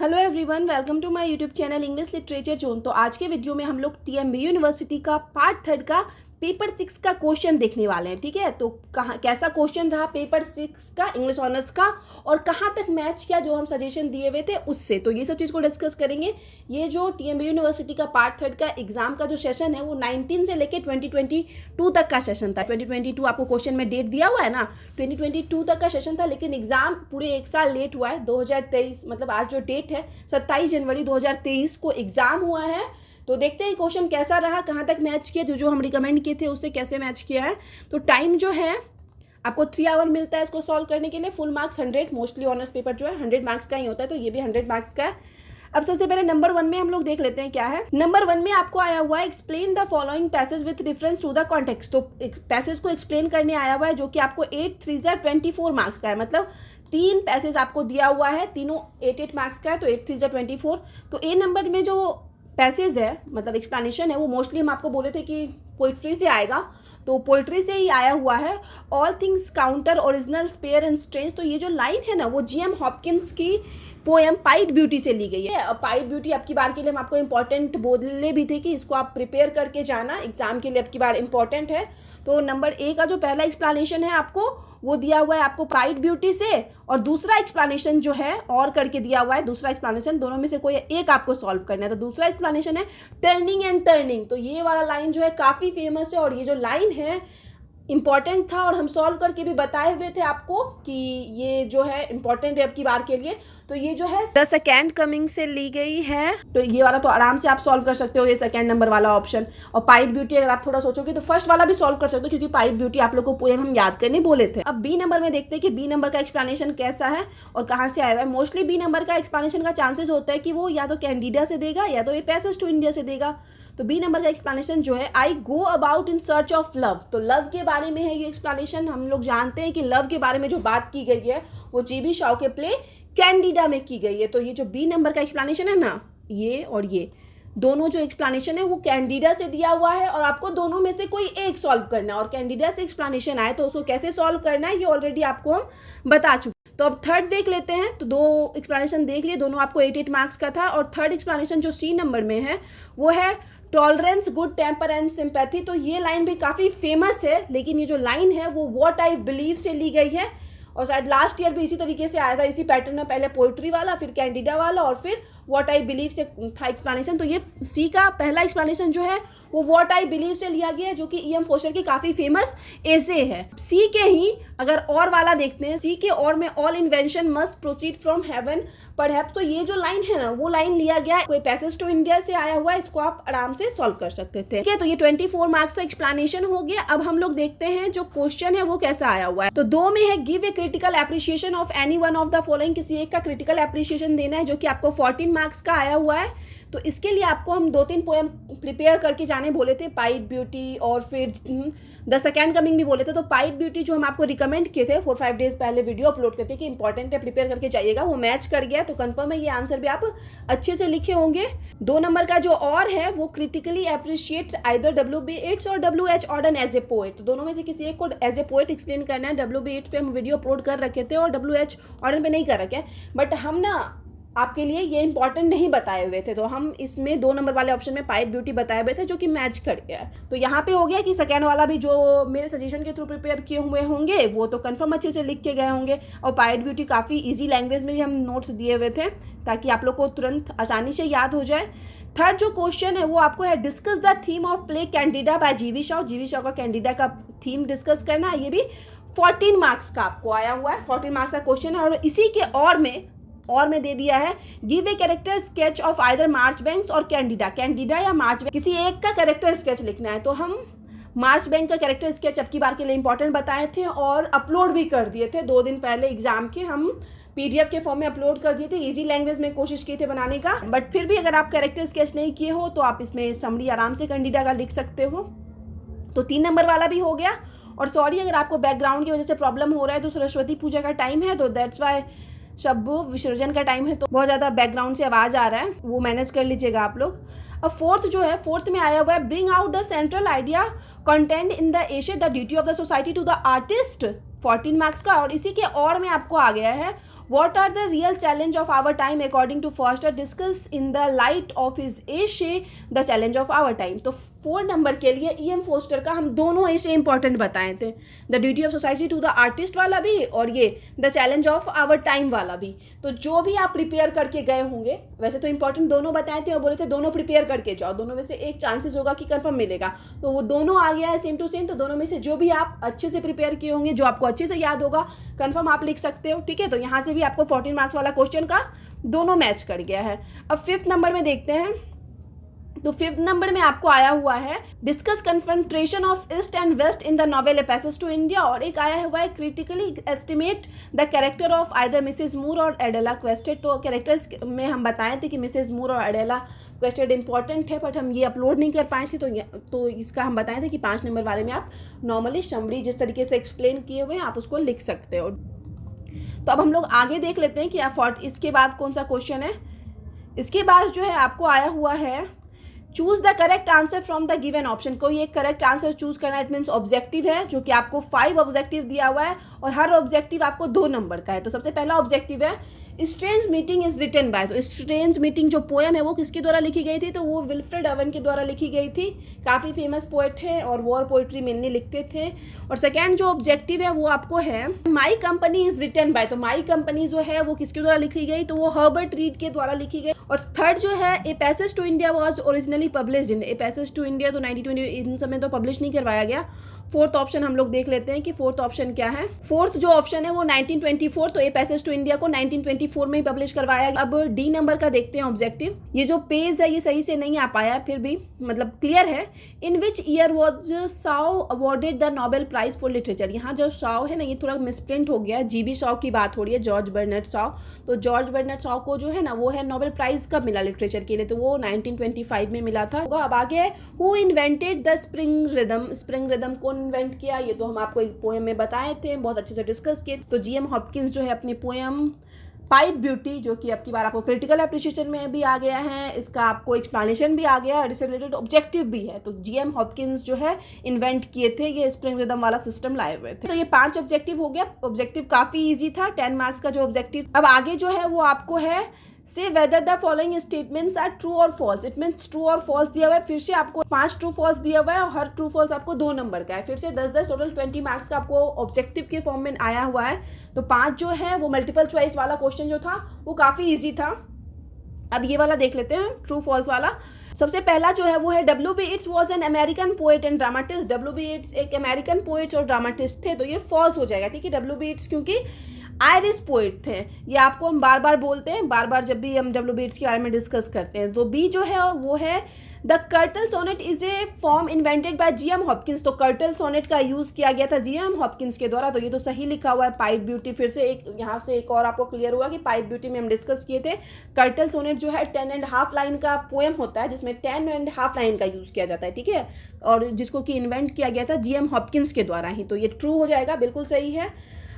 Hello everyone, welcome to my YouTube channel English literature zone. तो आज के video में हम लोग टीएमबी यूनिवर्सिटी का पार्ट 3 का पेपर 6 का क्वेश्चन देखने वाले हैं। ठीक है, तो कहाँ कैसा क्वेश्चन रहा पेपर 6 का इंग्लिश ऑनर्स का और कहाँ तक मैच किया जो हम सजेशन दिए हुए थे उससे, तो ये सब चीज़ को डिस्कस करेंगे। ये जो टीएमबी यूनिवर्सिटी का पार्ट 3 का एग्जाम का जो सेशन है वो 19 से लेकर 2022 तक का सेशन था। 2022 आपको क्वेश्चन में डेट दिया हुआ है ना, 2022 तक का सेशन था, लेकिन एग्जाम पूरे एक साल लेट हुआ है। 2023 मतलब आज जो डेट है 27 जनवरी 2023 को एग्जाम हुआ है। तो देखते हैं क्वेश्चन कैसा रहा, कहाँ तक मैच किया, जो हम रिकमेंड किए थे उससे कैसे मैच किया है। तो टाइम जो है आपको 3 आवर मिलता है इसको सॉल्व करने के लिए। Full marks 100, mostly honours paper जो है 100 मार्क्स का ही होता है, तो ये भी 100 मार्क्स का है। अब सबसे पहले नंबर 1 में हम लोग देख लेते हैं क्या है। नंबर 1 में आपको आया हुआ है explain the following passage with reference to the context. तो पैसेज को एक्सप्लेन करने आया हुआ है जो कि आपको 8 3 24 मार्क्स का है। मतलब 3 पैसेज आपको दिया हुआ है, तीनों 8 मार्क्स का है, तो 8 3 24। तो ए नंबर में जो पैसेज है मतलब एक्सप्लेनेशन है वो मोस्टली हम आपको बोले थे कि पोइट्री से आएगा, तो पोइट्री से ही आया हुआ है। All things counter original spare and strange. तो ये जो लाइन है ना वो जीएम हॉपकिंस की पोएम पाइट ब्यूटी से ली गई है। पाइट ब्यूटी अब की बार के लिए हम आपको इंपॉर्टेंट बोले भी थे कि इसको आप प्रिपेयर करके जाना, एग्जाम के लिए अब की बार इंपॉर्टेंट है। तो नंबर ए का जो पहला एक्सप्लेनेशन है आपको वो दिया हुआ है आपको पाइट ब्यूटी से, और दूसरा एक्सप्लेनेशन जो है और करके दिया हुआ है। दूसरा एक्सप्लेनेशन दोनों में से कोई एक आपको सॉल्व करना है। तो दूसरा एक्सप्लेनेशन है टर्निंग एंड टर्निंग। तो ये वाला लाइन जो है काफ़ी फेमस है और ये जो लाइन है इंपॉर्टेंट था और हम सॉल्व करके भी बताए हुए थे आपको कि ये जो है इंपॉर्टेंट है अब की बार के लिए। तो ये जो है द सेकेंड कमिंग से ली गई है, तो ये वाला तो आराम से आप सॉल्व कर सकते हो, ये सेकेंड नंबर वाला ऑप्शन। और पाइट ब्यूटी अगर आप थोड़ा सोचोगे तो फर्स्ट वाला भी सॉल्व कर सकते हो, क्योंकि पाइट ब्यूटी आप लोग को पोएम हम याद करने बोले थे। अब बी नंबर में देखते हैं कि बी नंबर का एक्सप्लेनेशन कैसा है और कहाँ से आया हुआ है। मोस्टली बी नंबर का एक्सप्लेनेशन का चांसेस होता है कि वो या तो कैंडिडा से देगा या तो ए पैसेज टू इंडिया से देगा। तो बी नंबर का एक्सप्लेनेशन जो है I go about in search of love. तो लव के बारे में है ये एक्सप्लेनेशन। हम लोग जानते हैं कि लव के बारे में जो बात की गई है वो जीबी शाह के प्ले कैंडिडा में की गई है। तो ये जो बी नंबर का एक्सप्लेनेशन है ना, ये और ये दोनों जो एक्सप्लेनेशन है वो कैंडिडा से दिया हुआ है और आपको दोनों में से कोई एक सॉल्व करना है। और कैंडिडा से एक्सप्लेनेशन आए तो उसको कैसे सॉल्व करना है ये ऑलरेडी आपको हम बता चुके। तो अब थर्ड देख लेते हैं। तो दो एक्सप्लेनेशन देख लिए, दोनों आपको 8 मार्क्स का था। और थर्ड एक्सप्लेनेशन जो सी नंबर में है वो है tolerance good temper and sympathy. तो ये लाइन भी काफ़ी फेमस है, लेकिन ये जो लाइन है वो व्हाट आई बिलीव से ली गई है और शायद लास्ट ईयर भी इसी तरीके से आया था, इसी पैटर्न में, पहले पोइट्री वाला फिर कैंडिडा वाला और फिर व्हाट आई बिलीव से था एक्सप्लेनेशन। तो ये सी का पहला एक्सप्लेनेशन जो है वो व्हाट आई बिलीव से लिया गया है, जो कि ईएम फोस्टर की काफ़ी फेमस एसे है। सी के ही अगर और वाला देखते हैं, सी के और में all invention must proceed from heaven perhaps. तो ये जो लाइन है ना वो लाइन लिया गया है, कोई पैसेज टू इंडिया से आया हुआ है, इसको आप आराम से सॉल्व कर सकते थे। ठीक है, तो ये 24 मार्क्स का एक्सप्लेनेशन हो गया। अब हम लोग देखते हैं जो क्वेश्चन है वो कैसा आया हुआ है। तो दो में है give a critical appreciation of any one of the following. किसी एक का क्रिटिकल एप्रिसिएशन देना है, जो कि आपको 14 मार्क्स का आया हुआ है। तो इसके लिए आपको हम 2-3 पोएम प्रिपेयर करके जाने बोले थे, पाइट ब्यूटी और फिर द सेकेंड कमिंग भी बोले थे। तो पाइट ब्यूटी जो हम आपको रिकमेंड किए थे 4-5 डेज पहले वीडियो अपलोड करके कि इंपॉर्टेंट है, प्रिपेयर करके जाइएगा, वो मैच कर गया। तो कंफर्म है ये आंसर भी आप अच्छे से लिखे होंगे। 2 नंबर का जो और है वो critically appreciate either WB Yeats और WH Auden as a poet. तो दोनों में से किसी एक को एज ए पोएट एक्सप्लेन करना है। WB Yeats पे हम वीडियो अपलोड कर रखे थे और WH Auden पे नहीं कर रखे, बट हम ना आपके लिए ये इंपॉर्टेंट नहीं बताए हुए थे, तो हम इसमें 2 नंबर वाले ऑप्शन में पाइट ब्यूटी बताए हुए थे जो कि मैच कर गया। तो यहाँ पे हो गया कि सेकेंड वाला भी जो मेरे सजेशन के थ्रू प्रिपेयर किए हुए होंगे वो तो कंफर्म अच्छे से लिख के गए होंगे। और पाइट ब्यूटी काफ़ी इजी लैंग्वेज में भी हम नोट्स दिए हुए थे ताकि आप लोग को तुरंत आसानी से याद हो जाए। थर्ड जो क्वेश्चन है वो आपको है discuss the theme of play Candida by GB Shaw. GB Shaw का कैंडिडा का थीम डिस्कस करना है। ये भी 14 मार्क्स का आपको आया हुआ है, 14 मार्क्स का क्वेश्चन है। और इसी के और में दे दिया है give a character sketch of either Marchbanks और कैंडिडा या मार्चबैंक, किसी एक का कैरेक्टर स्केच लिखना है। तो हम मार्चबैंक का कैरेक्टर स्केच अब की बार के लिए इंपॉर्टेंट बताए थे और अपलोड भी कर दिए थे 2 दिन पहले एग्जाम के। हम PDF के फॉर्म में अपलोड कर दिए थे, इजी लैंग्वेज में कोशिश की थे बनाने का। बट फिर भी अगर आप कैरेक्टर स्केच नहीं किए हो तो आप इसमें समरी आराम से कैंडिडा का लिख सकते हो। तो 3 नंबर वाला भी हो गया। और सॉरी अगर आपको बैकग्राउंड की वजह से प्रॉब्लम हो रहा है, तो सरस्वती पूजा का टाइम है तो दैट्स वाई, शब विसर्जन का टाइम है तो बहुत ज़्यादा बैकग्राउंड से आवाज़ आ रहा है, वो मैनेज कर लीजिएगा आप लोग। अब फोर्थ जो है, फोर्थ में आया हुआ है bring out the central idea content in the essay the duty of the society to the artist, 14 marks का। और इसी के और में आपको आ गया है What are the real challenge of our time according to Foster? Discuss in the light of his essay the challenge of our time. तो 4 नंबर के लिए E.M. फोस्टर का हम दोनों ऐसे इंपॉर्टेंट बताए थे, the duty of society to the artist वाला भी और ये the challenge of our time वाला भी। तो जो भी आप प्रिपेयर करके गए होंगे, वैसे तो इंपॉर्टेंट दोनों बताए थे और बोले थे दोनों प्रिपेयर करके जाओ, दोनों में से एक चांसेस होगा कि कंफर्म मिलेगा, तो वो दोनों आ गया है सेम टू सेम। तो दोनों में से जो भी आप अच्छे से प्रिपेयर किए होंगे, जो आपको अच्छे से याद होगा, कंफर्म आप लिख सकते हो, ठीक है। तो यहाँ से भी आपको 14 मार्क्स वाला क्वेश्चन का दोनों मैच कर गया है। अब 5th नंबर में देखते हैं। तो 5th नंबर में आपको आया हुआ है discuss confrontation of east and west in the novel a passage to India, और एक आया हुआ है critically estimate the character of either Mrs Moore और एडेला क्वेस्टेड। तो कैरेक्टर्स में हम बताए थे कि मिसेज मूर और एडेला क्वेस्टेड इंपॉर्टेंट है, बट हम ये अपलोड नहीं कर पाए थे, तो इसका हम बताए थे कि 5 नंबर वाले में आप नॉर्मली समरी जिस तरीके से एक्सप्लेन किए हुए हैं आप उसको लिख सकते हो। तो अब हम लोग आगे देख लेते हैं कि इसके बाद कौन सा क्वेश्चन है। इसके बाद जो है आपको आया हुआ है choose the correct answer from the given option. कोई एक करेक्ट आंसर चूज करना, इट मीन्स ऑब्जेक्टिव है, जो कि आपको 5 ऑब्जेक्टिव दिया हुआ है और हर ऑब्जेक्टिव आपको 2 नंबर का है। तो सबसे पहला ऑब्जेक्टिव है strange meeting is written by. तो स्ट्रेंज मीटिंग जो पोएम है वो किसके द्वारा लिखी गई थी? तो वो विल्फ्रेड ओवन के द्वारा लिखी गई थी। काफ़ी फेमस पोएट है और वॉर पोइट्री मेनली लिखते थे। और सेकेंड जो ऑब्जेक्टिव है वो आपको है my company is written by. तो माई कंपनी जो है वो किसके द्वारा लिखी गई? तो वो हर्बर्ट रीड के द्वारा लिखी गई। और थर्ड जो है a passage to India was originally published in. A passage to India तो 1920 इन समय तो पब्लिश नहीं करवाया गया। 4th ऑप्शन हम लोग देख लेते हैं कि 4th ऑप्शन क्या है। 4th जो ऑप्शन है वो 1924, तो ए पैसेज टू इंडिया को 1924 में ही पब्लिश करवाया गया। अब डी नंबर का देखते हैं ऑब्जेक्टिव। ये जो पेज है ये सही से नहीं आ पाया, फिर भी मतलब क्लियर है। In which year was Shaw awarded the Nobel prize for literature. यहाँ जो शाओ है ना ये थोड़ा मिसप्रिंट हो गया, GB शाओ की बात हो रही है, जॉर्ज बर्नार्ड शाओ। तो जॉर्ज बर्नार्ड शाओ को जो है ना वो है नोबेल प्राइज कब मिला लिटरेचर के लिए? तो वो 1925 में मिला था। अब आगे who invented the spring rhythm. Spring rhythm कौन इन्वेंट किया? ये तो हम आपको एक पोएम में बताए थे, बहुत अच्छे से डिस्कस किए। तो GM हॉपकिंस जो है अपनी पोएम पाइप ब्यूटी, जो कि अब की बार आपको क्रिटिकल एप्रिशिएशन में भी आ गया है, इसका आपको एक्सप्लेनेशन भी आ गया, इससे रिलेटेड ऑब्जेक्टिव भी है। तो GM हॉपकिंस जो है इन्वेंट किए थे ये स्प्रिंग रिदम वाला सिस्टम लाए हुए थे। तो ये 5 ऑब्जेक्टिव हो गया। ऑब्जेक्टिव काफ़ी ईजी था, 10 मार्क्स का जो ऑब्जेक्टिव। अब आगे जो है वो आपको है say whether the following statements are true और फॉल्स। इट मीन्स ट्रू और फॉल्स दिया हुआ है। फिर से आपको 5 ट्रू फॉल्स दिया हुआ है और हर ट्रू फॉल्स आपको 2 नंबर का है। फिर से 10-10 टोटल 20 मार्क्स का आपको ऑब्जेक्टिव के फॉर्म में आया हुआ है। तो 5 जो है वो मल्टीपल चॉइस वाला क्वेश्चन जो था वो काफ़ी ईजी था। अब ये वाला देख लेते हैं ट्रू फॉल्स वाला। सबसे पहला जो है वो है W.B. Yeats was an American poet and dramatist. W.B. Yeats एक अमेरिकन पोएट और ड्रामाटिस्ट थे, तो ये फॉल्स हो जाएगा, ठीक है। W.B. Yeats क्योंकि आयरिश पोइट थे, ये आपको हम बार बार बोलते हैं, बार बार जब भी हम W.B. Yeats के बारे में डिस्कस करते हैं। तो बी जो है वो है the curtal sonnet is a form invented by GM Hopkins. तो कर्टल सोनेट का यूज़ किया गया था GM हॉपकिंस के द्वारा। तो ये तो सही लिखा हुआ है। पाइप ब्यूटी, फिर से एक यहाँ से एक और आपको क्लियर हुआ कि पाइप ब्यूटी में हम डिस्कस किए थे। कर्टल सोनेट जो है 10.5 लाइन का पोएम होता है जिसमें 10.5 लाइन का यूज़ किया जाता है, ठीक है, और जिसको कि इन्वेंट किया गया था GM हॉपकिंस के द्वारा ही। तो ये ट्रू हो जाएगा, बिल्कुल सही है।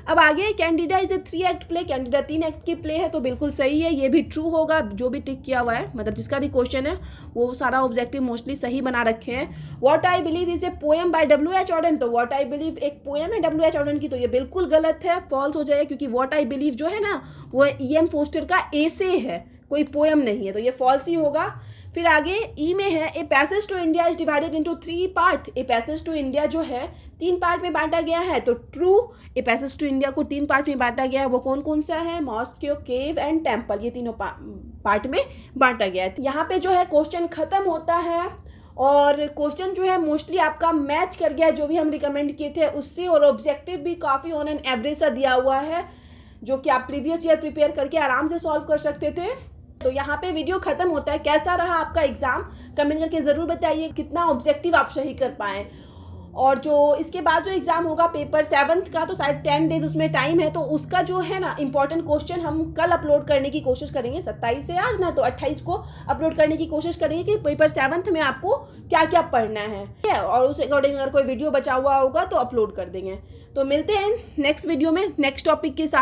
अब आगे Candida is a 3 act play. Candida 3 act की प्ले है, तो बिल्कुल सही है, ये भी ट्रू होगा। जो भी टिक किया हुआ है, मतलब जिसका भी क्वेश्चन है वो सारा ऑब्जेक्टिव मोस्टली सही बना रखे हैं। What I believe is a poem by W.H. Auden। तो व्हाट आई बिलीव एक पोएम है W.H. Auden की, तो ये बिल्कुल गलत है, फॉल्स हो जाएगा, क्योंकि व्हाट आई बिलीव जो है ना वो E.M. फोस्टर का एसे है, कोई पोएम नहीं है, तो ये फॉल्स ही होगा। फिर आगे ई में है a passage to India is divided into 3 part. A passage to India जो है 3 पार्ट में बांटा गया है, तो true. A passage to India को 3 पार्ट में बांटा गया है, वो कौन कौन सा है? मॉस्को, केव एंड टेम्पल, ये तीनों पार्ट में बांटा गया है। यहाँ पे जो है क्वेश्चन खत्म होता है और क्वेश्चन जो है मोस्टली आपका मैच कर गया है जो भी हम रिकमेंड किए थे उससे, और ऑब्जेक्टिव भी काफ़ी ऑन एन एवरेज सा दिया हुआ है जो कि आप प्रीवियस ईयर प्रिपेयर करके आराम से सॉल्व कर सकते थे। तो यहाँ पे वीडियो खत्म होता है। कैसा रहा आपका एग्जाम कमेंट करके ज़रूर बताइए, कितना ऑब्जेक्टिव आप सही कर पाएँ। और जो इसके बाद जो एग्ज़ाम होगा पेपर 7th का, तो शायद 10 डेज उसमें टाइम है, तो उसका जो है ना इंपॉर्टेंट क्वेश्चन हम कल अपलोड करने की कोशिश करेंगे। 27 से आज ना, तो 28 को अपलोड करने की कोशिश करेंगे कि पेपर 7th में आपको क्या क्या पढ़ना है, ठीक है, और उस अकॉर्डिंग अगर कोई वीडियो बचा हुआ होगा तो अपलोड कर देंगे। तो मिलते हैं नेक्स्ट वीडियो में नेक्स्ट टॉपिक के साथ।